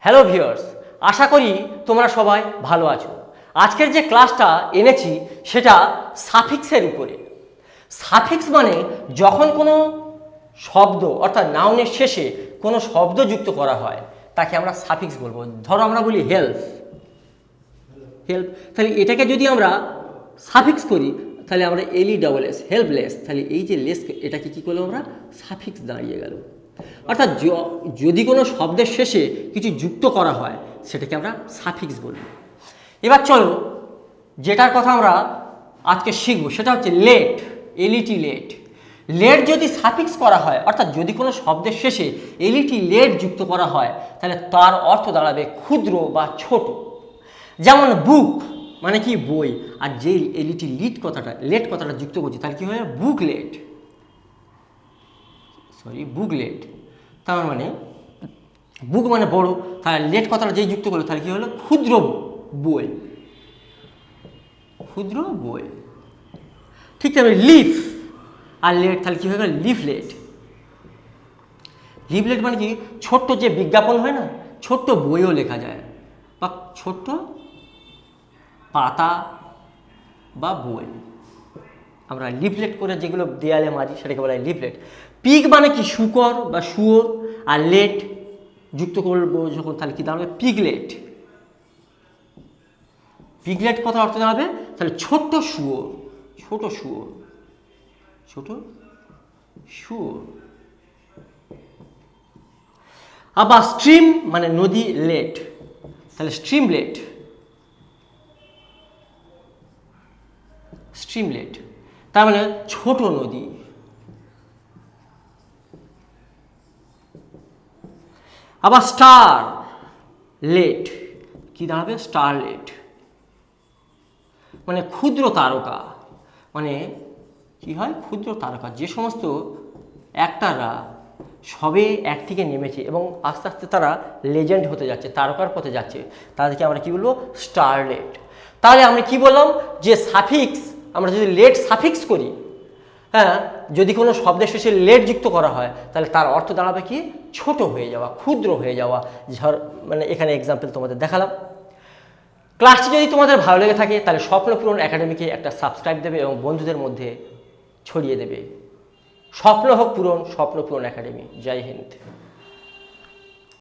Hello viewers, আশা করি তোমরা সবাই ভালো আছো। আজকের যে ক্লাসটা এনেছি সেটা সাফিক্সের উপরে। সাফিক্স মানে যখন কোনো শব্দ অর্থাৎ নাউনের শেষে কোনো শব্দ যুক্ত করা হয় তাকে আমরা সাফিক্স বলবো। ধরো আমরা বলি হেল্প, তাহলে এটাকে যদি আমরা সাফিক্স করি তাহলে আমরা LESS হেল্পলেস, তাহলে এই যে লেস এটাকে কী করলাম আমরা সাফিক্স দাঁড়িয়ে গেল। অর্থাৎ যদি কোনো শব্দের শেষে কিছু যুক্ত করা হয় সেটাকে আমরা সাফিক্স বলি। এবার চলো যেটার কথা আমরা আজকে শিখবো সেটা হচ্ছে লেট, লেট। লেট যদি সাফিক্স করা হয় অর্থাৎ যদি কোনো শব্দের শেষে লেট যুক্ত করা হয় তাহলে তার অর্থ দাঁড়াবে ক্ষুদ্র বা ছোট। যেমন বুক মানে কি বই, আর যে লেট কথাটা যুক্ত করছি তাহলে কি হয় বুকলেট। তার মানে বুক মানে বড়, তাহলে লেট কথাটা যেই যুক্ত করলো তাহলে কি হলো ক্ষুদ্র বই। ঠিক তেমনি লিফ আর লেট তাহলে কি হয়ে গেল লিফলেট মানে কি ছোট্ট যে বিজ্ঞাপন হয় না, ছোট্ট বইও লেখা যায় বা ছোট্ট পাতা বা বই আমরা লিফলেট করে যেগুলো দেয়ালে মারি সেটাকে বলা হয় লিফলেট। পিগ মানে কি শুকর বা শুয়োর, আর লেট যুক্ত করবো যখন তাহলে কি দাঁড়াবে পিগলেট কথা অর্থ দাঁড়াবে তাহলে ছোট্ট শুয়োর। আবার স্ট্রিম মানে নদী, লেট তাহলে স্ট্রিমলেট তার মানে ছোট নদী। আবার স্টার লেট কি দাঁড়াবে স্টারলেট মানে ক্ষুদ্র তারকা। মানে কি হয় ক্ষুদ্র তারকা, যে সমস্ত অ্যাক্টররা সবে এক থেকে নেমেছে এবং আস্তে আস্তে তারা লেজেন্ড হতে যাচ্ছে, তারকার পথে যাচ্ছে, তাদেরকে আমরা কি বলবো স্টারলেট। তাহলে আমরা কি বললাম যে সাফিক্স আমরা যদি লেট সাফিক্স করি, হ্যাঁ, যদি কোনো শব্দের শেষে লেট যুক্ত করা হয় তাহলে তার অর্থ দাঁড়াবে কি ছোট হয়ে যাওয়া, ক্ষুদ্র হয়ে যাওয়া। মানে এখানে এক্সাম্পল তোমাদের দেখালাম। ক্লাসটি যদি তোমাদের ভালো লেগে থাকে তাহলে স্বপ্নপূরণ একাডেমিকে একটা সাবস্ক্রাইব দেবে এবং বন্ধুদের মধ্যে ছড়িয়ে দেবে। স্বপ্ন হোক পূরণ, স্বপ্নপূরণ একাডেমি। জয় হিন্দ।